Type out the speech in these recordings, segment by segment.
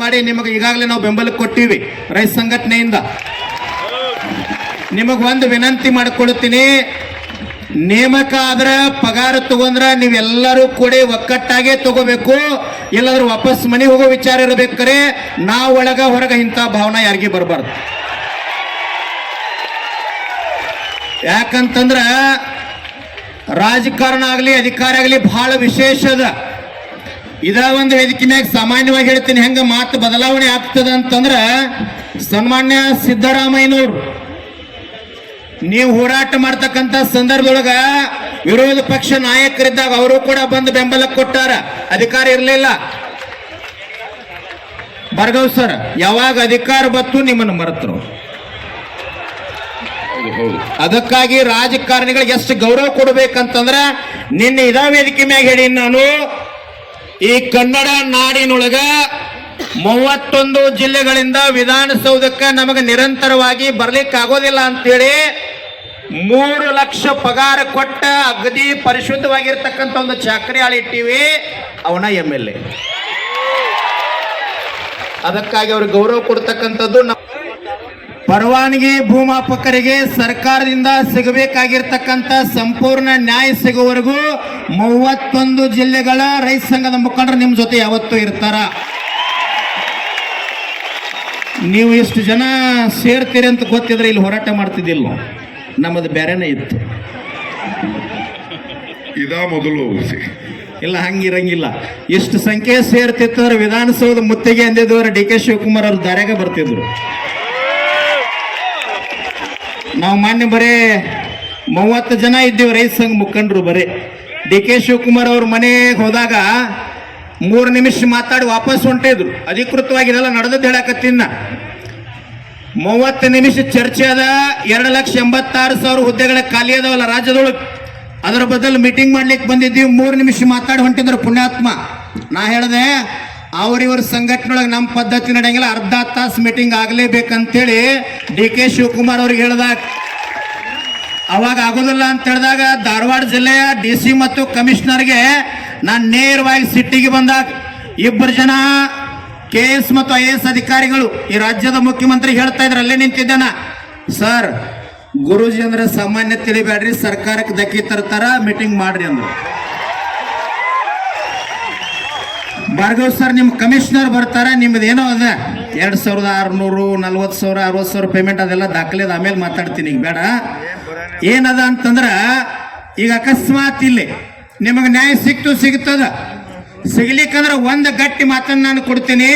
ಮಾಡಿ ನಿಮಗೆ ಈಗಾಗಲೇ ನಾವು ಬೆಂಬಲ ಕೊಟ್ಟಿವಿ ರೈತ ಸಂಘಟನೆಯಿಂದ. ನಿಮಗೆ ಒಂದು ವಿನಂತಿ ಮಾಡಿಕೊಳ್ತೀನಿ, ನೇಮಕ ಆದ್ರೆ ಪಗಾರ ತಗೊಂಡ್ರ ನೀವೆಲ್ಲರೂ ಕೂಡ ಒಕ್ಕಟ್ಟಾಗೆ ತಗೋಬೇಕು, ಇಲ್ಲಾಂದ್ರೆ ವಾಪಸ್ ಮನೆ ಹೋಗೋ ವಿಚಾರ ಇರಬೇಕಾರೆ ನಾವು ಒಳಗ ಹೊರಗ ಇಂಥ ಭಾವನೆ ಯಾರಿಗೆ ಬರಬಾರ್ದು. ಯಾಕಂತಂದ್ರ ರಾಜಕಾರಣ ಆಗಲಿ ಅಧಿಕಾರ ಆಗಲಿ ಬಹಳ ವಿಶೇಷ ಅದ. ಇದ ಒಂದು ವೇದಿಕೆ ಮ್ಯಾಗ ಸಾಮಾನ್ಯವಾಗಿ ಹೇಳ್ತೀನಿ, ಹೆಂಗ ಮಾತು ಬದಲಾವಣೆ ಆಗ್ತದ ಅಂತಂದ್ರ ಸನ್ಮಾನ್ಯ ಸಿದ್ದರಾಮಯ್ಯನವ್ರು ನೀವು ಹೋರಾಟ ಮಾಡ್ತಕ್ಕಂಥ ಸಂದರ್ಭದೊಳಗ ವಿರೋಧ ಪಕ್ಷ ನಾಯಕರಿದ್ದಾಗ ಅವರು ಕೂಡ ಬಂದು ಬೆಂಬಲ ಕೊಟ್ಟಾರ, ಅಧಿಕಾರ ಇರಲಿಲ್ಲ. ಭಾರ್ಗವ್ ಸರ್ ಯಾವಾಗ ಅಧಿಕಾರ ಬತ್ತು ನಿಮ್ಮನ್ನು ಮರೆತರು. ಅದಕ್ಕಾಗಿ ರಾಜಕಾರಣಿಗಳಿಗೆ ಎಷ್ಟು ಗೌರವ ಕೊಡಬೇಕಂತಂದ್ರ ನಿನ್ನೆ ಇದ ವೇದಿಕೆ ಮ್ಯಾಗ ಹೇಳಿ, ನಾನು ಈ ಕನ್ನಡ ನಾಡಿನೊಳಗ 31 ಜಿಲ್ಲೆಗಳಿಂದ ವಿಧಾನಸೌಧಕ್ಕೆ ನಮಗೆ ನಿರಂತರವಾಗಿ ಬರ್ಲಿಕ್ಕೆ ಆಗೋದಿಲ್ಲ ಅಂತೇಳಿ 3 ಲಕ್ಷ ಪಗಾರ ಕೊಟ್ಟ ಅಗದಿ ಪರಿಶುದ್ಧವಾಗಿರ್ತಕ್ಕಂಥ ಒಂದು ಚಾಕರಿ ಆಳಿಟ್ಟಿವಿ, ಅವನ MLA. ಅದಕ್ಕಾಗಿ ಅವ್ರಿಗೆ ಗೌರವ ಕೊಡ್ತಕ್ಕಂಥದ್ದು. ಪರವಾನಗಿ ಭೂಮಾಪಕರಿಗೆ ಸರ್ಕಾರದಿಂದ ಸಿಗಬೇಕಾಗಿರ್ತಕ್ಕಂಥ ಸಂಪೂರ್ಣ ನ್ಯಾಯ ಸಿಗುವವರೆಗೂ 31 ಜಿಲ್ಲೆಗಳ ರೈತ ಸಂಘದ ಮುಖಂಡರು ನಿಮ್ಮ ಜೊತೆ ಯಾವತ್ತೂ ಇರ್ತಾರ. ನೀವು ಎಷ್ಟು ಜನ ಸೇರ್ತೀರಿ ಅಂತ ಗೊತ್ತಿದ್ರೆ ಇಲ್ಲಿ ಹೋರಾಟ ಮಾಡ್ತಿದ್ದಿಲ್ಲ, ನಮ್ಮದು ಬೇರೆನೇ ಇತ್ತು. ಮೊದಲು ಇಲ್ಲ, ಹಂಗಿರಂಗಿಲ್ಲ. ಎಷ್ಟು ಸಂಖ್ಯೆ ಸೇರ್ತಿತ್ತಂದ್ರೆ ವಿಧಾನಸೌಧ ಮುತ್ತಿಗೆ ಅಂದಿದ್ದವರು DK ಶಿವಕುಮಾರ್ ಅವ್ರು ದಾರ್ಯಾಗ ಬರ್ತಿದ್ರು. ನಾವು ಮಾನ್ಯ ಬರೇ 30 ಜನ ಇದ್ದೀವಿ ರೈತ ಸಂಘ ಮುಖಂಡರು. ಬರೇ DK ಶಿವಕುಮಾರ್ ಅವ್ರ ಮನೆಗೆ ಹೋದಾಗ 3 ನಿಮಿಷ ಮಾತಾಡಿ ವಾಪಸ್ ಹೊಂಟಿದ್ರು. ಅಧಿಕೃತವಾಗಿ ಇದೆಲ್ಲ ನಡೆದದ್ದು ಹೇಳಕತ್ತಿನ. 30 ನಿಮಿಷ ಚರ್ಚೆ ಅದ. 2,86,000 ಹುದ್ದೆಗಳ ಖಾಲಿ ಅದಾವಲ್ಲ ರಾಜ್ಯದೊಳಗೆ, ಅದರ ಬದಲು ಮೀಟಿಂಗ್ ಮಾಡ್ಲಿಕ್ಕೆ ಬಂದಿದ್ದೀವಿ. 3 ನಿಮಿಷ ಮಾತಾಡಿ ಹೊಂಟಿದ್ರು ಪುಣ್ಯಾತ್ಮ. ನಾ ಹೇಳಿದೆ ಅವ್ರಿವ್ರ ಸಂಘಟನೆಯೊಳಗೆ ನಮ್ಮ ಪದ್ಧತಿ ನಡೆಯಂಗಿಲ್ಲ, ಅರ್ಧ ತಾಸು ಮೀಟಿಂಗ್ ಆಗಲೇಬೇಕಂತೇಳಿ DK ಶಿವಕುಮಾರ್ ಅವ್ರಿಗೆ ಹೇಳಿದಾಗ, ಅವಾಗ ಆಗೋದಿಲ್ಲ ಅಂತ ಹೇಳಿದಾಗ ಧಾರವಾಡ ಜಿಲ್ಲೆಯ DC ಮತ್ತು ಕಮಿಷನರ್ಗೆ ನಾನು ನೇರವಾಗಿ ಸಿಟ್ಟಿಗೆ ಬಂದಾಗ 2 ಜನ KS ಮತ್ತು IAS ಅಧಿಕಾರಿಗಳು ಈ ರಾಜ್ಯದ ಮುಖ್ಯಮಂತ್ರಿ ಹೇಳ್ತಾ ಇದ್ರು, ಅಲ್ಲೇ ನಿಂತಿದ್ದಾನ. ಸರ್, ಗುರೂಜಿ ಅಂದ್ರೆ ಸಾಮಾನ್ಯ ತಿಳಿಬೇಡ್ರಿ, ಸರ್ಕಾರಕ್ಕೆ ಧಕ್ಕಿ ತರ್ತಾರ, ಮೀಟಿಂಗ್ ಮಾಡ್ರಿ ಅಂದ್ರು. ಭಾರ್ಗವ್ ಸರ್, ನಿಮ್ಮ ಕಮಿಷನರ್ ಬರ್ತಾರ, ನಿಮ್ಮದು ಏನೋ ಅದ 2,600, 40,000, 60,000 ಪೇಮೆಂಟ್, ಅದೆಲ್ಲ ದಾಖಲೆ ಆಮೇಲೆ ಮಾತಾಡ್ತೀನಿ, ಈಗ ಬೇಡ. ಏನದ ಅಂತಂದ್ರ ಈಗ ಅಕಸ್ಮಾತ್ ಇಲ್ಲಿ ನಿಮಗೆ ನ್ಯಾಯ ಸಿಗ್ತದ. ಸಿಗ್ಲಿಕ್ಕಂದ್ರೆ ಒಂದು ಗಟ್ಟಿ ಮಾತನ್ನು ನಾನು ಕೊಡ್ತೀನಿ.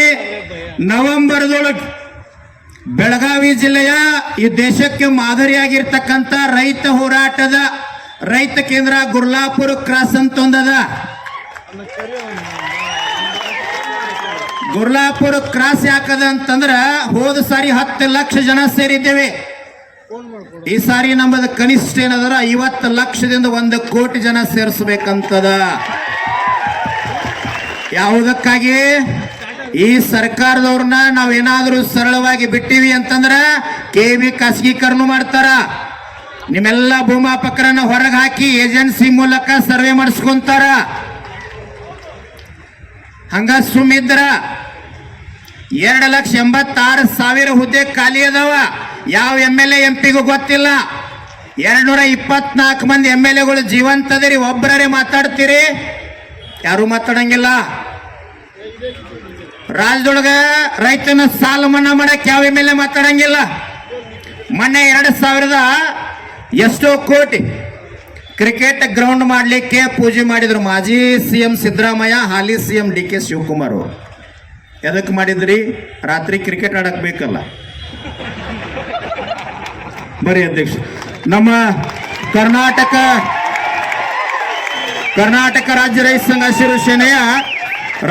ನವೆಂಬರ್ದೊಳಗೆ ಬೆಳಗಾವಿ ಜಿಲ್ಲೆಯ ಈ ದೇಶಕ್ಕೆ ಮಾದರಿಯಾಗಿರ್ತಕ್ಕಂಥ ರೈತ ಹೋರಾಟದ ರೈತ ಕೇಂದ್ರ ಗುರ್ಲಾಪುರ ಕ್ರಾಸ್ ಅಂತ ಒಂದದ. ಗುರ್ಲಾಪುರ ಕ್ರಾಸ್ ಯಾಕದ ಅಂತಂದ್ರ ಹೋದ ಸಾರಿ 10 ಲಕ್ಷ ಜನ ಸೇರಿದ್ದೇವೆ. ಈ ಸಾರಿ ನಮ್ಮದು ಕನಿಷ್ಠ ಏನದರ 50 ಲಕ್ಷದಿಂದ 1 ಕೋಟಿ ಜನ ಸೇರಿಸಬೇಕಂತದ. ಯಾವುದಕ್ಕಾಗಿ? ಈ ಸರ್ಕಾರದವ್ರನ್ನ ನಾವೇನಾದ್ರೂ ಸರಳವಾಗಿ ಬಿಟ್ಟಿವಿ ಅಂತಂದ್ರ KB ಖಾಸಗೀಕರಣ ಮಾಡ್ತಾರ. ನಿಮ್ಮೆಲ್ಲ ಭೂಮಾಪಕರನ್ನ ಹೊರಗೆ ಹಾಕಿ ಏಜೆನ್ಸಿ ಮೂಲಕ ಸರ್ವೆ ಮಾಡಿಸ್ಕೊಂತಾರ. ಹಂಗ ಸುಮ್ಮಿದ್ರ 2,86,000 ಹುದ್ದೆ ಖಾಲಿ ಅದಾವ. ಯಾವ MLA MP ಗೂ ಗೊತ್ತಿಲ್ಲ. 224 ಮಂದಿ MLAಗಳು ಜೀವಂತದಿರಿ, ಒಬ್ಬರೇ ಮಾತಾಡ್ತೀರಿ, ಯಾರು ಮಾತಾಡಂಗಿಲ್ಲ. ರಾಜ್ಯದೊಳಗ ರೈತನ ಸಾಲ ಮನ್ನಾ ಮಾಡಕ್ ಯಾವ MLA ಮಾತಾಡಂಗಿಲ್ಲ. ಮೊನ್ನೆ 2,000 ಎಷ್ಟೋ ಕೋಟಿ ಕ್ರಿಕೆಟ್ ಗ್ರೌಂಡ್ ಮಾಡಲಿಕ್ಕೆ ಪೂಜೆ ಮಾಡಿದ್ರು ಮಾಜಿ CM ಸಿದ್ದರಾಮಯ್ಯ, ಹಾಲಿ CM DK ಶಿವಕುಮಾರ್. ಎದಕ್ಕೆ ಮಾಡಿದ್ರಿ? ರಾತ್ರಿ ಕ್ರಿಕೆಟ್ ಆಡಕ್ ಬೇಕಲ್ಲ. ಬರೀ ಅಧ್ಯಕ್ಷ, ನಮ್ಮ ಕರ್ನಾಟಕ ರಾಜ್ಯ ರೈತ ಸಂಘ ಹಸಿರು ಸೇನೆಯ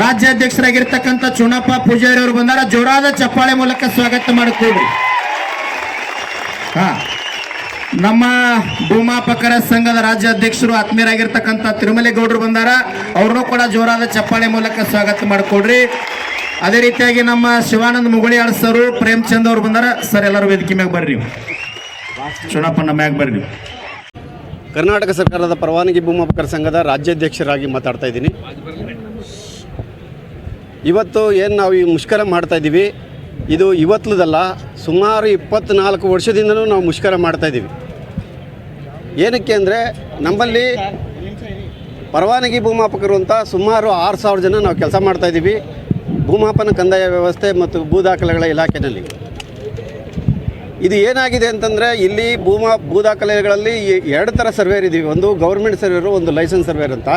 ರಾಜ್ಯಾಧ್ಯಕ್ಷರಾಗಿರ್ತಕ್ಕಂಥ ಚುನಪ್ಪ ಪೂಜಾರಿ ಅವರು ಬಂದಾರ. ಜೋರಾದ ಚಪ್ಪಾಳೆ ಮೂಲಕ ಸ್ವಾಗತ ಮಾಡಿಕೊಡ್ರಿ. ನಮ್ಮ ಭೂಮಾಪಕರ ಸಂಘದ ರಾಜ್ಯಾಧ್ಯಕ್ಷರು ಆತ್ಮೀಯರಾಗಿರ್ತಕ್ಕಂಥ ತಿರುಮಲೇಗೌಡರು ಬಂದಾರ. ಅವ್ರನ್ನೂ ಕೂಡ ಜೋರಾದ ಚಪ್ಪಾಳೆ ಮೂಲಕ ಸ್ವಾಗತ ಮಾಡಿಕೊಡ್ರಿ. ಅದೇ ರೀತಿಯಾಗಿ ನಮ್ಮ ಶಿವಾನಂದ ಮುಗುಳಿಯಾಳ್ ಸರ್, ಪ್ರೇಮಚಂದ್ ಅವರು ಬಂದಾರ. ಸರ್, ಎಲ್ಲರೂ ವೇದಿಕೆ ಮ್ಯಾಗ ಬರ್ರಿ. ಚುನಪ್ಪನ ಮ್ಯಾಗ ಬರ್ರಿ. ಕರ್ನಾಟಕ ಸರ್ಕಾರದ ಪರವಾನಗಿ ಭೂಮಾಪಕರ ಸಂಘದ ರಾಜ್ಯಾಧ್ಯಕ್ಷರಾಗಿ ಮಾತಾಡ್ತಾ ಇದ್ದೀನಿ. ಇವತ್ತು ಏನು ನಾವು ಈ ಮುಷ್ಕರ ಮಾಡ್ತಾಯಿದ್ದೀವಿ, ಇದು ಇವತ್ತದಲ್ಲ, ಸುಮಾರು 24 ವರ್ಷದಿಂದಲೂ ನಾವು ಮುಷ್ಕರ ಮಾಡ್ತಾಯಿದ್ದೀವಿ. ಏನಕ್ಕೆ ಅಂದರೆ ನಮ್ಮಲ್ಲಿ ಪರವಾನಗಿ ಭೂಮಾಪಕರು ಅಂತ ಸುಮಾರು 6,000 ಜನ ನಾವು ಕೆಲಸ ಮಾಡ್ತಾಯಿದ್ದೀವಿ ಭೂಮಾಪನ ಕಂದಾಯ ವ್ಯವಸ್ಥೆ ಮತ್ತು ಭೂ ದಾಖಲೆಗಳ ಇಲಾಖೆಯಲ್ಲಿ. ಇದು ಏನಾಗಿದೆ ಅಂತಂದರೆ ಇಲ್ಲಿ ಭೂ ದಾಖಲೆಗಳಲ್ಲಿ 2 ಥರ ಸರ್ವೇರ್ ಇದ್ದೀವಿ. ಒಂದು ಗೌರ್ಮೆಂಟ್ ಸರ್ವೇರು, ಒಂದು ಲೈಸೆನ್ಸ್ ಸರ್ವೇರ್ ಅಂತ.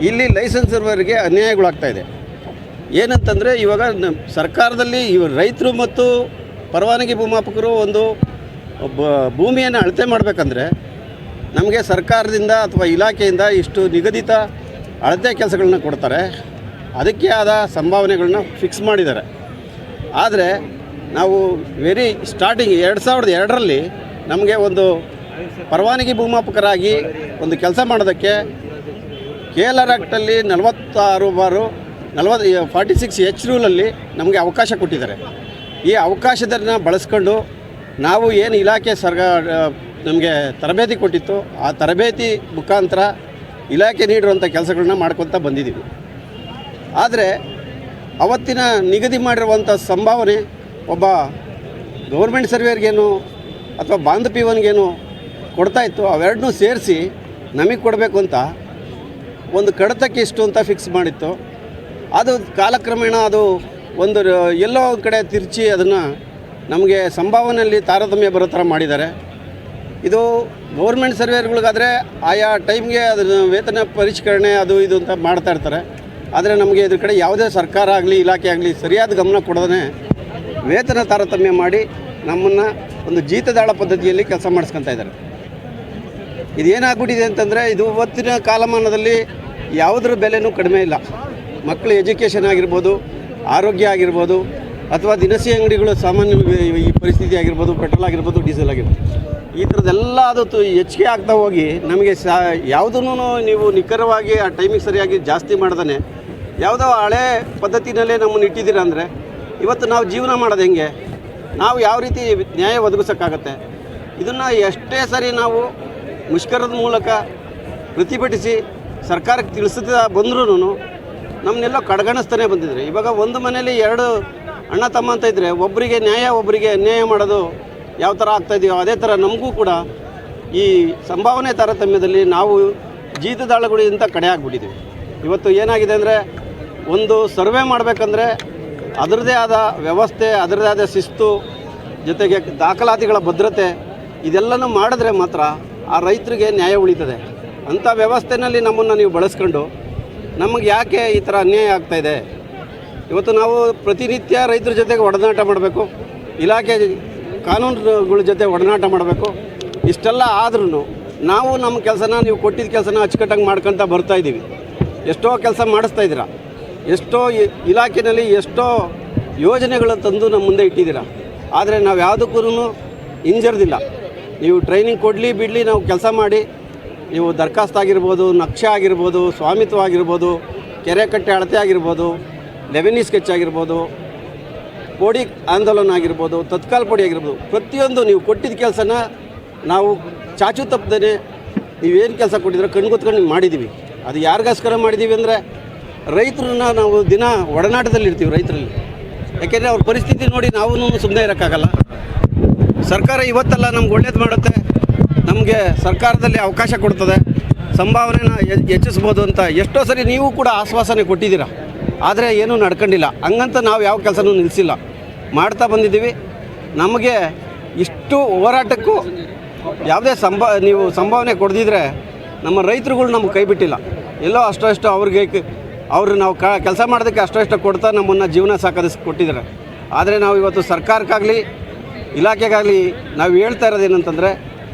ಇಲ್ಲಿ ಲೈಸೆನ್ಸ್ ಸರ್ವೇರ್ಗೆ ಅನ್ಯಾಯಗಳಾಗ್ತಾಯಿದೆ. ಏನಂತಂದರೆ ಇವಾಗ ಸರ್ಕಾರದಲ್ಲಿ ರೈತರು ಮತ್ತು ಪರವಾನಗಿ ಭೂಮಾಪಕರು ಒಂದು ಭೂಮಿಯನ್ನು ಅಳತೆ ಮಾಡಬೇಕಂದ್ರೆ ನಮಗೆ ಸರ್ಕಾರದಿಂದ ಅಥವಾ ಇಲಾಖೆಯಿಂದ ಇಷ್ಟು ನಿಗದಿತ ಅಳತೆ ಕೆಲಸಗಳನ್ನ ಕೊಡ್ತಾರೆ, ಅದಕ್ಕೆ ಆದ ಸಂಭಾವನೆಗಳನ್ನ ಫಿಕ್ಸ್ ಮಾಡಿದ್ದಾರೆ. ಆದರೆ ನಾವು ಸ್ಟಾರ್ಟಿಂಗ್ 2002ರಲ್ಲಿ ನಮಗೆ ಒಂದು ಪರವಾನಗಿ ಭೂಮಾಪಕರಾಗಿ ಒಂದು ಕೆಲಸ ಮಾಡೋದಕ್ಕೆ KLR ಆ್ಯಕ್ಟಲ್ಲಿ 46H ರೂಲಲ್ಲಿ ನಮಗೆ ಅವಕಾಶ ಕೊಟ್ಟಿದ್ದಾರೆ. ಈ ಅವಕಾಶದನ್ನು ಬಳಸ್ಕೊಂಡು ನಾವು ಏನು ಇಲಾಖೆ ನಮಗೆ ತರಬೇತಿ ಕೊಟ್ಟಿತ್ತು, ಆ ತರಬೇತಿ ಮುಖಾಂತರ ಇಲಾಖೆ ನೀಡಿರುವಂಥ ಕೆಲಸಗಳನ್ನ ಮಾಡ್ಕೊತ ಬಂದಿದ್ದೀವಿ. ಆದರೆ ಅವತ್ತಿನ ನಿಗದಿ ಮಾಡಿರುವಂಥ ಸಂಭಾವನೆ ಒಬ್ಬ ಗೌರ್ಮೆಂಟ್ ಸರ್ವೇರ್ಗೇನು ಅಥವಾ ಬಾಂಧ ಪಿವನ್ಗೇನು ಕೊಡ್ತಾಯಿತ್ತು, ಅವೆರಡನ್ನೂ ಸೇರಿಸಿ ನಮಗೆ ಕೊಡಬೇಕು ಅಂತ ಒಂದು ಕಡತಕ್ಕೆ ಇಷ್ಟು ಅಂತ ಫಿಕ್ಸ್ ಮಾಡಿತ್ತು. ಅದು ಕಾಲಕ್ರಮೇಣ ಅದು ಒಂದು ಎಲ್ಲೋ ಒಂದು ಕಡೆ ತಿರುಚಿ ಅದನ್ನು ನಮಗೆ ಸಂಭಾವನೆಯಲ್ಲಿ ತಾರತಮ್ಯ ಬರೋ ಥರ ಮಾಡಿದ್ದಾರೆ. ಇದು ಗೌರ್ಮೆಂಟ್ ಸರ್ವೇರ್ಗಳಿಗಾದರೆ ಆಯಾ ಟೈಮ್ಗೆ ಅದನ್ನು ವೇತನ ಪರಿಷ್ಕರಣೆ ಅದು ಇದು ಅಂತ ಮಾಡ್ತಾ ಇರ್ತಾರೆ. ಆದರೆ ನಮಗೆ ಇದ್ರ ಕಡೆ ಯಾವುದೇ ಸರ್ಕಾರ ಆಗಲಿ ಇಲಾಖೆ ಆಗಲಿ ಸರಿಯಾದ ಗಮನ ಕೊಡದೇ ವೇತನ ತಾರತಮ್ಯ ಮಾಡಿ ನಮ್ಮನ್ನು ಒಂದು ಜೀತದಾಳ ಪದ್ಧತಿಯಲ್ಲಿ ಕೆಲಸ ಮಾಡಿಸ್ಕೊತಾ ಇದ್ದಾರೆ. ಇದೇನಾಗ್ಬಿಟ್ಟಿದೆ ಅಂತಂದರೆ ಇದು ಇವತ್ತಿನ ಕಾಲಮಾನದಲ್ಲಿ ಯಾವುದ್ರ ಬೆಲೆನೂ ಕಡಿಮೆ ಇಲ್ಲ. ಮಕ್ಕಳ ಎಜುಕೇಷನ್ ಆಗಿರ್ಬೋದು, ಆರೋಗ್ಯ ಆಗಿರ್ಬೋದು, ಅಥವಾ ದಿನಸಿ ಅಂಗಡಿಗಳು ಸಾಮಾನ್ಯ ಈ ಪರಿಸ್ಥಿತಿ ಆಗಿರ್ಬೋದು, ಪೆಟ್ರೋಲ್ ಆಗಿರ್ಬೋದು, ಡೀಸೆಲ್ ಆಗಿರ್ಬೋದು, ಈ ಥರದ್ದೆಲ್ಲ ಅದು ಹೆಚ್ಚಿಗೆ ಆಗ್ತಾ ಹೋಗಿ ನಮಗೆ ಯಾವುದನ್ನು ನೀವು ನಿಖರವಾಗಿ ಆ ಟೈಮಿಗೆ ಸರಿಯಾಗಿ ಜಾಸ್ತಿ ಮಾಡ್ದೇ ಯಾವುದೋ ಹಳೆ ಪದ್ಧತಿನಲ್ಲೇ ನಮ್ಮನ್ನು ಇಟ್ಟಿದ್ದೀರ ಅಂದರೆ ಇವತ್ತು ನಾವು ಜೀವನ ಮಾಡೋದು ಹೆಂಗೆ? ನಾವು ಯಾವ ರೀತಿ ನ್ಯಾಯ ಒದಗಿಸೋಕ್ಕಾಗತ್ತೆ? ಇದನ್ನು ಎಷ್ಟೇ ಸರಿ ನಾವು ಮುಷ್ಕರದ ಮೂಲಕ ಪ್ರತಿಭಟಿಸಿ ಸರ್ಕಾರಕ್ಕೆ ತಿಳಿಸ್ತಾ ಬಂದ್ರೂ ನಮ್ಮನ್ನೆಲ್ಲ ಕಡೆಗಣಿಸ್ತಾನೆ ಬಂದಿದ್ದಾರೆ. ಇವಾಗ ಒಂದು ಮನೆಯಲ್ಲಿ 2 ಅಣ್ಣ ತಮ್ಮ ಅಂತ ಇದ್ದರೆ ಒಬ್ಬರಿಗೆ ನ್ಯಾಯ ಒಬ್ಬರಿಗೆ ಅನ್ಯಾಯ ಮಾಡೋದು ಯಾವ ಥರ ಆಗ್ತಾಯಿದೆಯೋ ಅದೇ ಥರ ನಮಗೂ ಕೂಡ ಈ ಸಂಭಾವನೆ ತಾರತಮ್ಯದಲ್ಲಿ ನಾವು ಜೀತದಾಳುಗಳಿಂದ ಕಡೆ ಆಗಿಬಿಟ್ಟಿದ್ದೀವಿ. ಇವತ್ತು ಏನಾಗಿದೆ ಅಂದರೆ ಒಂದು ಸರ್ವೆ ಮಾಡಬೇಕಂದ್ರೆ ಅದರದ್ದೇ ಆದ ವ್ಯವಸ್ಥೆ, ಅದರದ್ದೇ ಆದ ಶಿಸ್ತು, ಜೊತೆಗೆ ದಾಖಲಾತಿಗಳ ಭದ್ರತೆ ಇದೆಲ್ಲನೂ ಮಾಡಿದ್ರೆ ಮಾತ್ರ ಆ ರೈತರಿಗೆ ನ್ಯಾಯ ಉಳಿತದೆ. ಅಂಥ ವ್ಯವಸ್ಥೆಯಲ್ಲಿ ನಮ್ಮನ್ನು ನೀವು ಬಳಸ್ಕೊಂಡು ನಮಗೆ ಯಾಕೆ ಈ ಥರ ಅನ್ಯಾಯ ಆಗ್ತಾಯಿದೆ? ಇವತ್ತು ನಾವು ಪ್ರತಿನಿತ್ಯ ರೈತರ ಜೊತೆಗೆ ಒಡನಾಟ ಮಾಡಬೇಕು, ಇಲಾಖೆ ಕಾನೂನುಗಳ ಜೊತೆ ಒಡನಾಟ ಮಾಡಬೇಕು. ಇಷ್ಟೆಲ್ಲ ಆದ್ರೂ ನಾವು ನಮ್ಮ ಕೆಲಸನ, ನೀವು ಕೊಟ್ಟಿದ್ದ ಕೆಲಸನ ಅಚ್ಚುಕಟ್ಟಾಗಿ ಮಾಡ್ಕೊತ ಬರ್ತಾಯಿದ್ದೀವಿ. ಎಷ್ಟೋ ಕೆಲಸ ಮಾಡಿಸ್ತಾ ಇದ್ದೀರಾ, ಎಷ್ಟೋ ಇಲಾಖೆಯಲ್ಲಿ ಎಷ್ಟೋ ಯೋಜನೆಗಳು ತಂದು ನಮ್ಮ ಮುಂದೆ ಇಟ್ಟಿದ್ದೀರಾ. ಆದರೆ ನಾವು ಯಾವುದಕ್ಕೂ ಹಿಂಜರಿದಿಲ್ಲ. ನೀವು ಟ್ರೈನಿಂಗ್ ಕೊಡಲಿ ಬಿಡಲಿ, ನಾವು ಕೆಲಸ ಮಾಡಿ, ನೀವು ದರ್ಖಾಸ್ತು ಆಗಿರ್ಬೋದು, ನಕ್ಷೆ ಆಗಿರ್ಬೋದು, ಸ್ವಾಮಿತ್ವ ಆಗಿರ್ಬೋದು, ಕೆರೆ ಕಟ್ಟೆ ಅಳತೆ ಆಗಿರ್ಬೋದು, ರೆವೆನ್ಯೂ ಸ್ಕೆಚ್ ಆಗಿರ್ಬೋದು, ಪೋಡಿ ಆಂದೋಲನ ಆಗಿರ್ಬೋದು, ತತ್ಕಾಲ ಪೋಡಿ ಆಗಿರ್ಬೋದು, ಪ್ರತಿಯೊಂದು ನೀವು ಕೊಟ್ಟಿದ್ದ ಕೆಲಸನ ನಾವು ಚಾಚು ತಪ್ಪದೇ ನೀವೇನು ಕೆಲಸ ಕೊಟ್ಟಿದ್ರೆ ಕಣ್ಗುತ್ಕೊಂಡು ಮಾಡಿದ್ದೀವಿ. ಅದು ಯಾರಿಗೋಸ್ಕರ ಮಾಡಿದ್ದೀವಿ ಅಂದರೆ ರೈತರನ್ನ ನಾವು ದಿನ ಒಡನಾಟದಲ್ಲಿ ಇರ್ತೀವಿ ರೈತರಲ್ಲಿ. ಯಾಕೆಂದರೆ ಅವ್ರ ಪರಿಸ್ಥಿತಿ ನೋಡಿ ನಾವು ಸುಮ್ಮನೆ ಇರೋಕ್ಕಾಗಲ್ಲ. ಸರ್ಕಾರ ಇವತ್ತೆಲ್ಲ ನಮ್ಗೆ ಒಳ್ಳೇದು ಮಾಡುತ್ತೆ, ನಮಗೆ ಸರ್ಕಾರದಲ್ಲಿ ಅವಕಾಶ ಕೊಡ್ತದೆ, ಸಂಭಾವನೆನ ಹೆಚ್ಚಿಸ್ಬೋದು ಅಂತ ಎಷ್ಟೋ ಸರಿ ನೀವು ಕೂಡ ಆಶ್ವಾಸನೆ ಕೊಟ್ಟಿದ್ದೀರಾ. ಆದರೆ ಏನೂ ನಡ್ಕೊಂಡಿಲ್ಲ. ಹಂಗಂತ ನಾವು ಯಾವ ಕೆಲಸನೂ ನಿಲ್ಲಿಸಿಲ್ಲ, ಮಾಡ್ತಾ ಬಂದಿದ್ದೀವಿ. ನಮಗೆ ಇಷ್ಟು ಹೋರಾಟಕ್ಕೂ ಯಾವುದೇ ನೀವು ಸಂಭಾವನೆ ಕೊಡ್ದಿದ್ರೆ ನಮ್ಮ ರೈತರುಗಳು ನಮ್ಗೆ ಕೈ ಬಿಟ್ಟಿಲ್ಲ. ಎಲ್ಲೋ ಅಷ್ಟೋ ಅವ್ರು ನಾವು ಕೆಲಸ ಮಾಡೋದಕ್ಕೆ ಅಷ್ಟೋ ಕೊಡ್ತಾ ನಮ್ಮನ್ನು ಜೀವನ ಕೊಟ್ಟಿದ್ದಾರೆ. ಆದರೆ ನಾವು ಇವತ್ತು ಸರ್ಕಾರಕ್ಕಾಗಲಿ ಇಲಾಖೆಗಾಗಲಿ ನಾವು ಹೇಳ್ತಾ ಇರೋದೇನಂತಂದರೆ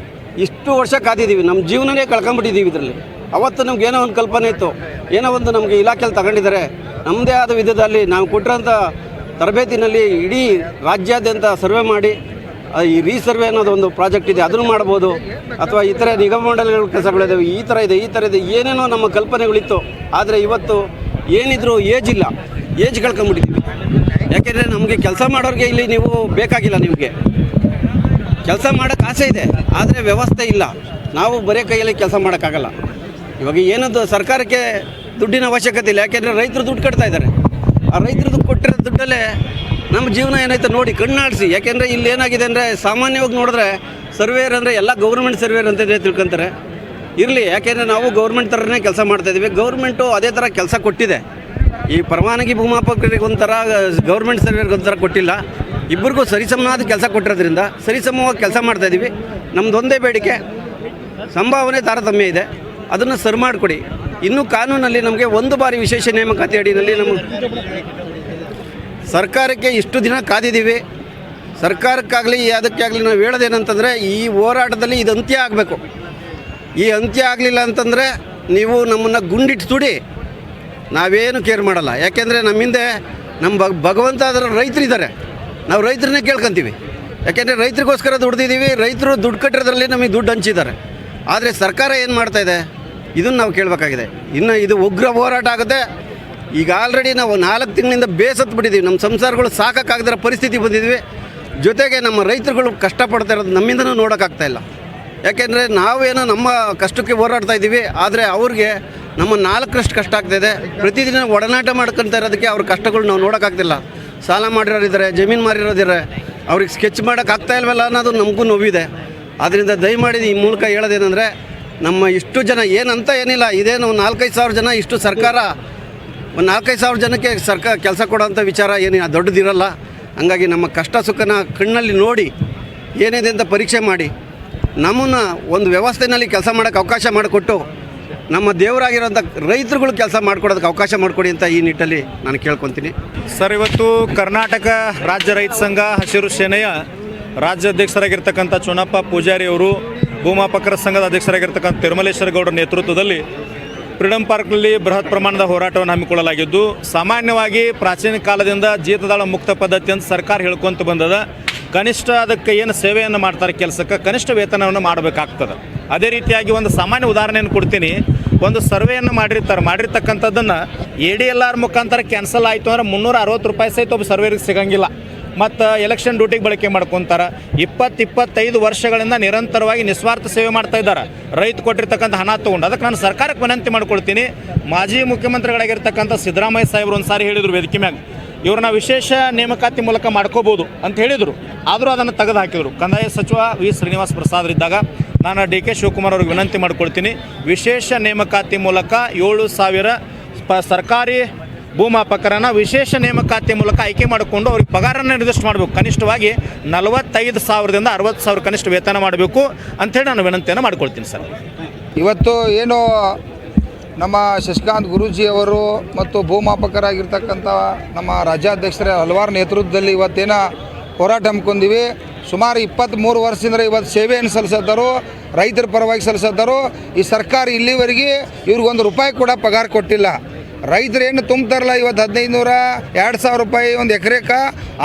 ಇಷ್ಟು ವರ್ಷ ಕಾದಿದ್ದೀವಿ, ನಮ್ಮ ಜೀವನನೇ ಕಳ್ಕೊಂಬಿಟ್ಟಿದ್ದೀವಿ ಇದರಲ್ಲಿ. ಅವತ್ತು ನಮ್ಗೆ ಏನೋ ಒಂದು ಕಲ್ಪನೆ ಇತ್ತು, ಏನೋ ಒಂದು ನಮಗೆ ಇಲಾಖೆಯಲ್ಲಿ ತಗೊಂಡಿದ್ದಾರೆ, ನಮ್ಮದೇ ಆದ ವಿಧದಲ್ಲಿ ನಾವು ಕೊಟ್ಟಿರೋಂಥ ತರಬೇತಿನಲ್ಲಿ ಇಡೀ ರಾಜ್ಯಾದ್ಯಂತ ಸರ್ವೆ ಮಾಡಿ ಈ ರೀಸರ್ವೆ ಅನ್ನೋದು ಒಂದು ಪ್ರಾಜೆಕ್ಟ್ ಇದೆ, ಅದನ್ನು ಮಾಡ್ಬೋದು. ಅಥವಾ ಇತರೆ ನಿಗಮ ಮಂಡಳಿಗಳ ಕೆಲಸಗಳಿದ್ದಾವೆ, ಈ ಥರ ಇದೆ, ಏನೇನೋ ನಮ್ಮ ಕಲ್ಪನೆಗಳಿತ್ತು. ಆದರೆ ಇವತ್ತು ಏನಿದ್ರು ಏಜ್ ಕಳ್ಕೊಂಬಿಟ್ಟಿದ್ದೀವಿ. ಯಾಕೆಂದರೆ ನಮಗೆ ಕೆಲಸ ಮಾಡೋರಿಗೆ ಇಲ್ಲಿ ನೀವು ಬೇಕಾಗಿಲ್ಲ, ನಿಮಗೆ ಕೆಲಸ ಮಾಡೋಕ್ಕೆ ಆಸೆ ಇದೆ, ಆದರೆ ವ್ಯವಸ್ಥೆ ಇಲ್ಲ. ನಾವು ಬರೀ ಕೈಯಲ್ಲಿ ಕೆಲಸ ಮಾಡೋಕ್ಕಾಗಲ್ಲ. ಇವಾಗ ಏನದು ಸರ್ಕಾರಕ್ಕೆ ದುಡ್ಡಿನ ಅವಶ್ಯಕತೆ ಇಲ್ಲ, ಯಾಕೆಂದರೆ ರೈತರು ದುಡ್ಡು ಕಟ್ತಾ ಇದ್ದಾರೆ. ಆ ರೈತರದ್ದು ಕೊಟ್ಟಿರೋ ದುಡ್ಡಲ್ಲೇ ನಮ್ಮ ಜೀವನ ಏನಾಯ್ತು ನೋಡಿ ಕಣ್ಣಾಡಿಸಿ. ಯಾಕೆಂದರೆ ಇಲ್ಲಿ ಏನಾಗಿದೆ ಅಂದರೆ ಸಾಮಾನ್ಯವಾಗಿ ನೋಡಿದ್ರೆ ಸರ್ವೇಯರ್ ಅಂದರೆ ಎಲ್ಲ ಗೌರ್ಮೆಂಟ್ ಸರ್ವೇಯರ್ ಅಂತಲೇ ತಿಳ್ಕೊತಾರೆ. ಇರಲಿ, ಯಾಕೆಂದರೆ ನಾವು ಗೌರ್ಮೆಂಟ್ ಥರನೇ ಕೆಲಸ ಮಾಡ್ತಾಯಿದ್ದೀವಿ. ಗೌರ್ಮೆಂಟು ಅದೇ ಥರ ಕೆಲಸ ಕೊಟ್ಟಿದೆ. ಈ ಪರವಾನಗಿ ಭೂಮಾಪಕರಿಗೆ ಒಂಥರ, ಗೌರ್ಮೆಂಟ್ ಸರ್ವೇರ್ಗೆ ಒಂಥರ ಕೊಟ್ಟಿಲ್ಲ. ಇಬ್ಬರಿಗೂ ಸರಿಸಮನಾದ ಕೆಲಸ ಕೊಟ್ಟಿರೋದ್ರಿಂದ ಸರಿಸಮವಾಗಿ ಕೆಲಸ ಮಾಡ್ತಾಯಿದ್ದೀವಿ. ನಮ್ಮದೊಂದೇ ಬೇಡಿಕೆ, ಸಂಭಾವನೆ ತಾರತಮ್ಯ ಇದೆ, ಅದನ್ನು ಸರಿ ಮಾಡಿಕೊಡಿ. ಇನ್ನೂ ಕಾನೂನಲ್ಲಿ ನಮಗೆ ಒಂದು ಬಾರಿ ವಿಶೇಷ ನೇಮಕಾತಿ ಅಡಿಯಲ್ಲಿ ಸರ್ಕಾರಕ್ಕೆ ಇಷ್ಟು ದಿನ ಕಾದಿದ್ದೀವಿ. ಸರ್ಕಾರಕ್ಕಾಗಲಿ ಯಾವುದಕ್ಕೆ ಆಗಲಿ ನಾವು ಹೇಳೋದೇನಂತಂದರೆ ಈ ಹೋರಾಟದಲ್ಲಿ ಇದು ಅಂತ್ಯ ಆಗಬೇಕು. ಈ ಅಂತ್ಯ ಆಗಲಿಲ್ಲ ಅಂತಂದರೆ ನೀವು ನಮ್ಮನ್ನು ಗುಂಡಿಟ್ಟು ಸುಡಿ, ನಾವೇನು ಕೇರ್ ಮಾಡಲ್ಲ. ಯಾಕೆಂದರೆ ನಮ್ಮಿಂದೆ ನಮ್ಮ ಭಗವಂತ ಅದರ ರೈತರಿದ್ದಾರೆ, ನಾವು ರೈತರನ್ನೇ ಕೇಳ್ಕೊತೀವಿ. ಯಾಕೆಂದರೆ ರೈತರಿಗೋಸ್ಕರ ದುಡ್ದಿದ್ದೀವಿ, ರೈತರು ದುಡ್ಡು ಕಟ್ಟಿರೋದ್ರಲ್ಲಿ ನಮಗೆ ದುಡ್ಡು ಹಂಚಿದ್ದಾರೆ. ಆದರೆ ಸರ್ಕಾರ ಏನು ಮಾಡ್ತಾಯಿದೆ ಇದನ್ನು ನಾವು ಕೇಳಬೇಕಾಗಿದೆ. ಇನ್ನು ಇದು ಉಗ್ರ ಹೋರಾಟ ಆಗುತ್ತೆ. ಈಗ ಆಲ್ರೆಡಿ ನಾವು 4 ತಿಂಗಳಿಂದ ಬೇಸತ್ತು ಬಿಟ್ಟಿದ್ದೀವಿ. ನಮ್ಮ ಸಂಸಾರಗಳು ಸಾಕಾಗದಿರೋ ಪರಿಸ್ಥಿತಿ ಬಂದಿದ್ವಿ. ಜೊತೆಗೆ ನಮ್ಮ ರೈತರುಗಳು ಕಷ್ಟಪಡ್ತಾ ಇರೋದು ನಮ್ಮಿಂದನೂ ನೋಡೋಕ್ಕಾಗ್ತಾಯಿಲ್ಲ. ಯಾಕೆಂದರೆ ನಾವೇನೋ ನಮ್ಮ ಕಷ್ಟಕ್ಕೆ ಹೋರಾಡ್ತಾ ಇದ್ದೀವಿ, ಆದರೆ ಅವ್ರಿಗೆ ನಮ್ಮ 4ರಷ್ಟು ಕಷ್ಟ ಆಗ್ತಾಯಿದೆ. ಪ್ರತಿದಿನ ಒಡನಾಟ ಮಾಡ್ಕೊತಾ ಇರೋದಕ್ಕೆ ಅವ್ರ ಕಷ್ಟಗಳು ನಾವು ನೋಡೋಕ್ಕಾಗ್ತಿಲ್ಲ. ಸಾಲ ಮಾಡಿರೋರಿದ್ದಾರೆ, ಜಮೀನು ಮಾರಿರೋದಿದ್ದಾರೆ, ಅವ್ರಿಗೆ ಸ್ಕೆಚ್ ಮಾಡೋಕ್ಕಾಗ್ತಾ ಇಲ್ವಲ್ಲ ಅನ್ನೋದು ನಮಗೂ ನೋವಿದೆ. ಆದ್ದರಿಂದ ದಯಮಾಡಿ ಈ ಮೂಲಕ ಹೇಳೋದೇನೆಂದರೆ, ನಮ್ಮ ಇಷ್ಟು ಜನ ಏನಂತ ಏನಿಲ್ಲ, ಇದೇನು 4-5 ಸಾವಿರ ಜನ, ಇಷ್ಟು ಸರ್ಕಾರ ಒಂದು 4-5 ಸಾವಿರ ಜನಕ್ಕೆ ಸರ್ಕಾರ ಕೆಲಸ ಕೊಡೋಂಥ ವಿಚಾರ ಏನು ದೊಡ್ಡದಿರಲ್ಲ. ಹಂಗಾಗಿ ನಮ್ಮ ಕಷ್ಟ ಸುಖನ ಕಣ್ಣಲ್ಲಿ ನೋಡಿ ಏನಿದೆ ಅಂತ ಪರೀಕ್ಷೆ ಮಾಡಿ ನಮ್ಮನ್ನು ಒಂದು ವ್ಯವಸ್ಥೆಯಲ್ಲಿ ಕೆಲಸ ಮಾಡೋಕ್ಕೆ ಅವಕಾಶ ಮಾಡಿಕೊಟ್ಟು ನಮ್ಮ ದೇವರಾಗಿರೋಂಥ ರೈತರುಗಳು ಕೆಲಸ ಮಾಡಿಕೊಡೋದಕ್ಕೆ ಅವಕಾಶ ಮಾಡಿಕೊಡಿ ಅಂತ ಈ ನಿಟ್ಟಲ್ಲಿ ನಾನು ಕೇಳ್ಕೊತೀನಿ. ಸರ್, ಇವತ್ತು ಕರ್ನಾಟಕ ರಾಜ್ಯ ರೈತ ಸಂಘ ಹಸಿರು ಸೇನೆಯ ರಾಜ್ಯಾಧ್ಯಕ್ಷರಾಗಿರ್ತಕ್ಕಂಥ ಚುನಪ್ಪ ಪೂಜಾರಿ ಅವರು, ಭೂಮಾಪಕರ ಸಂಘದ ಅಧ್ಯಕ್ಷರಾಗಿರ್ತಕ್ಕಂಥ ತಿರುಮಲೇಶ್ವರ ಗೌಡರ ನೇತೃತ್ವದಲ್ಲಿ ಫ್ರೀಡಂ ಪಾರ್ಕ್ನಲ್ಲಿ ಬೃಹತ್ ಪ್ರಮಾಣದ ಹೋರಾಟವನ್ನು ಹಮ್ಮಿಕೊಳ್ಳಲಾಗಿದ್ದು, ಸಾಮಾನ್ಯವಾಗಿ ಪ್ರಾಚೀನ ಕಾಲದಿಂದ ಜೀತದಾಳ ಮುಕ್ತ ಪದ್ಧತಿ ಅಂತ ಸರ್ಕಾರ ಹೇಳ್ಕೊಂತ ಬಂದದ. ಕನಿಷ್ಠ ಅದಕ್ಕೆ ಏನು ಸೇವೆಯನ್ನು ಮಾಡ್ತಾರೆ ಕೆಲಸಕ್ಕೆ, ಕನಿಷ್ಠ ವೇತನವನ್ನು ಮಾಡಬೇಕಾಗ್ತದೆ. ಅದೇ ರೀತಿಯಾಗಿ ಒಂದು ಸಾಮಾನ್ಯ ಉದಾಹರಣೆಯನ್ನು ಕೊಡ್ತೀನಿ. ಒಂದು ಸರ್ವೆಯನ್ನು ಮಾಡಿರ್ತಕ್ಕಂಥದ್ದನ್ನು ADLR ಮುಖಾಂತರ ಕ್ಯಾನ್ಸಲ್ ಆಯಿತು ಅಂದರೆ 360 ರೂಪಾಯಿ ಸಹಿತ ಒಬ್ಬ ಸರ್ವೇರಿಗೆ ಸಿಗೋಂಗಿಲ್ಲ. ಮತ್ತು ಎಲೆಕ್ಷನ್ ಡ್ಯೂಟಿಗೆ ಬಳಕೆ ಮಾಡ್ಕೊತಾರೆ. 20-25 ವರ್ಷಗಳಿಂದ ನಿರಂತರವಾಗಿ ನಿಸ್ವಾರ್ಥ ಸೇವೆ ಮಾಡ್ತಾ ಇದ್ದಾರೆ, ರೈತ ಕೊಟ್ಟಿರ್ತಕ್ಕಂಥ ಹಣ ತೊಗೊಂಡು. ಅದಕ್ಕೆ ನಾನು ಸರ್ಕಾರಕ್ಕೆ ವಿನಂತಿ ಮಾಡ್ಕೊಳ್ತೀನಿ. ಮಾಜಿ ಮುಖ್ಯಮಂತ್ರಿಗಳಾಗಿರ್ತಕ್ಕಂಥ ಸಿದ್ದರಾಮಯ್ಯ ಸಾಹೇಬರು ಒಂದು ಸಾರಿ ಹೇಳಿದರು ವೇದಿಕೆ ಮ್ಯಾಗ, ಇವ್ರನ್ನ ವಿಶೇಷ ನೇಮಕಾತಿ ಮೂಲಕ ಮಾಡ್ಕೋಬೋದು ಅಂತ ಹೇಳಿದರು. ಆದರೂ ಅದನ್ನು ತೆಗೆದು ಹಾಕಿದರು. ಕಂದಾಯ ಸಚಿವ ವಿ ಶ್ರೀನಿವಾಸ ಪ್ರಸಾದರಿದ್ದಾಗ ನಾನು DK ಶಿವಕುಮಾರ್ ಅವ್ರಿಗೆ ವಿನಂತಿ ಮಾಡ್ಕೊಳ್ತೀನಿ, ವಿಶೇಷ ನೇಮಕಾತಿ ಮೂಲಕ 7,000 ಸರ್ಕಾರಿ ಭೂಮಾಪಕರನ್ನು ವಿಶೇಷ ನೇಮಕಾತಿ ಮೂಲಕ ಆಯ್ಕೆ ಮಾಡಿಕೊಂಡು ಅವ್ರಿಗೆ ಪಗಾರನ್ನು ನಿರ್ದಿಷ್ಟ ಮಾಡಬೇಕು. ಕನಿಷ್ಠವಾಗಿ 45,000ದಿಂದ 60,000 ಕನಿಷ್ಠ ವೇತನ ಮಾಡಬೇಕು ಅಂಥೇಳಿ ನಾನು ವಿನಂತಿಯನ್ನು ಮಾಡ್ಕೊಳ್ತೀನಿ. ಸರ್, ಇವತ್ತು ಏನು ನಮ್ಮ ಶಶಿಕಾಂತ್ ಗುರೂಜಿಯವರು ಮತ್ತು ಭೂಮಾಪಕರಾಗಿರ್ತಕ್ಕಂಥ ನಮ್ಮ ರಾಜ್ಯಾಧ್ಯಕ್ಷರ ಹಲವಾರು ನೇತೃತ್ವದಲ್ಲಿ ಇವತ್ತೇನು ಹೋರಾಟ ಹಮ್ಮಿಕೊಂಡಿವಿ. ಸುಮಾರು 23 ವರ್ಷದಿಂದ ಇವತ್ತು ಸೇವೆಯನ್ನು ಸಲ್ಲಿಸಿದ್ದರು, ರೈತರ ಪರವಾಗಿ ಸಲ್ಲಿಸಿದ್ದರು. ಈ ಸರ್ಕಾರ ಇಲ್ಲಿವರೆಗೆ ಇವ್ರಿಗೊಂದು ರೂಪಾಯಿ ಕೂಡ ಪಗಾರ ಕೊಟ್ಟಿಲ್ಲ. ರೈತರು ಏನು ತುಂಬ್ತಾರಲ್ಲ, ಇವತ್ತು 1,500-2,000 ರೂಪಾಯಿ ಒಂದು ಎಕರೆಗೆ,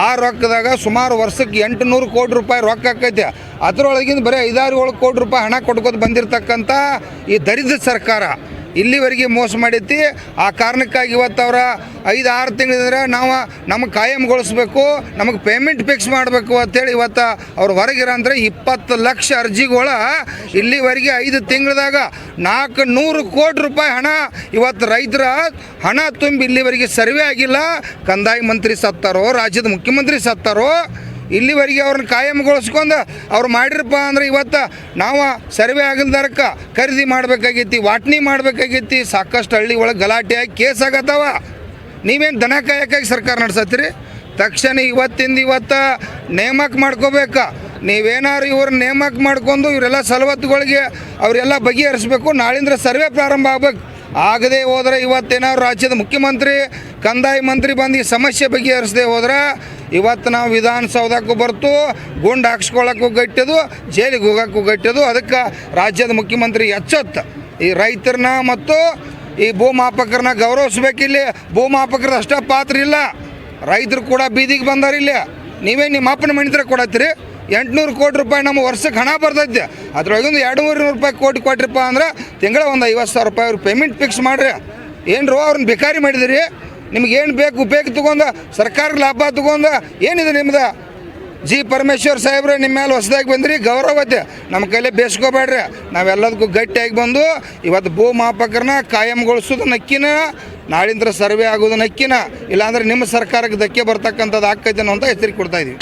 ಆ ರೊಕ್ಕದಾಗ ಸುಮಾರು ವರ್ಷಕ್ಕೆ 800 ಕೋಟಿ ರೂಪಾಯಿ ರೊಕ್ಕ ಆಕೈತೆ. ಅದರೊಳಗಿಂದ ಬರೀ 5-7 ಕೋಟಿ ರೂಪಾಯಿ ಹಣ ಕೊಟ್ಕೋತ ಬಂದಿರತಕ್ಕಂಥ ಈ ದರಿದ್ರ ಸರ್ಕಾರ ಇಲ್ಲಿವರೆಗೆ ಮೋಸ ಮಾಡೈತಿ. ಆ ಕಾರಣಕ್ಕಾಗಿ ಇವತ್ತು ಅವರ 5-6 ತಿಂಗಳಿಂದ ನಮಗೆ ಕಾಯಂಗೊಳಿಸ್ಬೇಕು, ನಮಗೆ ಪೇಮೆಂಟ್ ಫಿಕ್ಸ್ ಮಾಡಬೇಕು ಅಂತೇಳಿ ಇವತ್ತು ಅವ್ರು ಹೊರಗಿರ ಅಂದರೆ 20 ಲಕ್ಷ ಅರ್ಜಿಗಳ ಇಲ್ಲಿವರೆಗೆ 5 ತಿಂಗಳದಾಗ 400 ಕೋಟಿ ರೂಪಾಯಿ ಹಣ ಇವತ್ತು ರೈತರ ಹಣ ತುಂಬಿ ಇಲ್ಲಿವರೆಗೆ ಸರ್ವೆ ಆಗಿಲ್ಲ. ಕಂದಾಯ ಮಂತ್ರಿ ಸತ್ತಾರೋ, ರಾಜ್ಯದ ಮುಖ್ಯಮಂತ್ರಿ ಸತ್ತಾರೋ, ಇಲ್ಲಿವರೆಗೆ ಅವ್ರನ್ನ ಕಾಯಂಗೊಳಿಸ್ಕೊಂಡು ಅವ್ರು ಮಾಡಿರಪ್ಪ ಅಂದ್ರೆ ಇವತ್ತು ನಾವು ಸರ್ವೆ ಆಗಲ್ದಾರಕ್ಕೆ ಖರೀದಿ ಮಾಡಬೇಕಾಗೈತಿ, ವಾಟ್ನಿ ಮಾಡಬೇಕಾಗೈತಿ. ಸಾಕಷ್ಟು ಹಳ್ಳಿ ಒಳಗೆ ಗಲಾಟೆಯಾಗಿ ಕೇಸ್ ಆಗತ್ತವ. ನೀವೇನು ದನ ಕಾಯಕ್ಕಾಗಿ ಸರ್ಕಾರ ನಡೆಸತ್ತೀರಿ? ತಕ್ಷಣ ಇವತ್ತು ನೇಮಕ ಮಾಡ್ಕೋಬೇಕು. ನೀವೇನಾದ್ರು ಇವ್ರ ನೇಮಕ ಮಾಡ್ಕೊಂಡು ಇವರೆಲ್ಲ ಸವಲತ್ತುಗಳಿಗೆ ಅವರೆಲ್ಲ ಬಗೆಹರಿಸ್ಬೇಕು. ನಾಳಿಂದ ಸರ್ವೆ ಪ್ರಾರಂಭ ಆಗ್ಬೇಕು. ಆಗದೆ ಹೋದ್ರೆ ಇವತ್ತೇನಾದ್ರು ರಾಜ್ಯದ ಮುಖ್ಯಮಂತ್ರಿ, ಕಂದಾಯ ಮಂತ್ರಿ ಬಂದು ಈ ಸಮಸ್ಯೆ ಬಗೆಹರಿಸದೆ ಹೋದ್ರೆ ಇವತ್ತು ನಾವು ವಿಧಾನಸೌಧಕ್ಕೂ ಬರ್ತು, ಗುಂಡು ಹಾಕ್ಸ್ಕೊಳ್ಳೋಕ್ಕೂ ಗಟ್ಟದು, ಜೈಲಿಗೆ ಹೋಗೋಕ್ಕೂ ಗಟ್ಟದು. ಅದಕ್ಕೆ ರಾಜ್ಯದ ಮುಖ್ಯಮಂತ್ರಿ ಎಚ್ಚೆತ್ತು ಈ ರೈತರನ್ನ ಮತ್ತು ಈ ಭೂಮಾಪಕರನ್ನ ಗೌರವಿಸ್ಬೇಕಿಲ್ಲಿ. ಭೂಮಾಪಕರದ ಅಷ್ಟೇ ಪಾತ್ರ ಇಲ್ಲ, ರೈತರು ಕೂಡ ಬೀದಿಗೆ ಬಂದಾರಿಲ್ಲ. ನೀವೇ ನಿಮ್ಮ ಅಪ್ಪನ ಮಣಿತರ ಕೊಡತ್ತೀರಿ. 800 ಕೋಟಿ ರೂಪಾಯಿ ನಮ್ಮ ವರ್ಷಕ್ಕೆ ಹಣ ಬರ್ತೈತೆ. ಅದ್ರೊಳಗೊಂದು 200 ರೂಪಾಯಿ ಕೋಟಿ ಕೊಟ್ರಿಪ್ಪ ಅಂದ್ರೆ ತಿಂಗಳ ಒಂದು 50,000 ರೂಪಾಯಿ ಅವ್ರು ಪೇಮೆಂಟ್ ಫಿಕ್ಸ್ ಮಾಡಿರಿ. ಏನ್ರೋ ಅವ್ರನ್ನ ಬೇಕಾರಿ ಮಾಡಿದಿರಿ? ನಿಮ್ಗೇನು ಬೇಕು ಉಪಯೋಗ ತೊಗೊಂಡು ಸರ್ಕಾರಕ್ಕೆ ಲಾಭ ತೊಗೊಂಡು ಏನಿದೆ ನಿಮ್ದು? ಜಿ ಪರಮೇಶ್ವರ್ ಸಾಹೇಬ್ರೆ ನಿಮ್ಮ ಮೇಲೆ ಹೊಸದಾಗಿ ಬಂದ್ರಿ, ಗೌರವತೆ ನಮ್ಮ ಕೈಲೇ ಬೇಸ್ಕೋಬೇಡ್ರಿ. ನಾವೆಲ್ಲದಕ್ಕೂ ಗಟ್ಟಿಯಾಗಿ ಬಂದು ಇವತ್ತು ಭೂಮಾಪಕರನ್ನ ಕಾಯಂಗೊಳಿಸೋದು ನಕ್ಕಿನ ನಾಳಿಂದ ಸರ್ವೆ ಆಗೋದು ನಕ್ಕಿನ ಇಲ್ಲಾಂದ್ರೆ ನಿಮ್ಮ ಸರ್ಕಾರಕ್ಕೆ ಧಕ್ಕೆ ಬರ್ತಕ್ಕಂಥದ್ದು ಆಕ್ಕೈತೆ ಅನ್ನೋ ಅಂತ ಎಚ್ಚರಿಕೆ ಕೊಡ್ತಾ ಇದ್ದೀವಿ.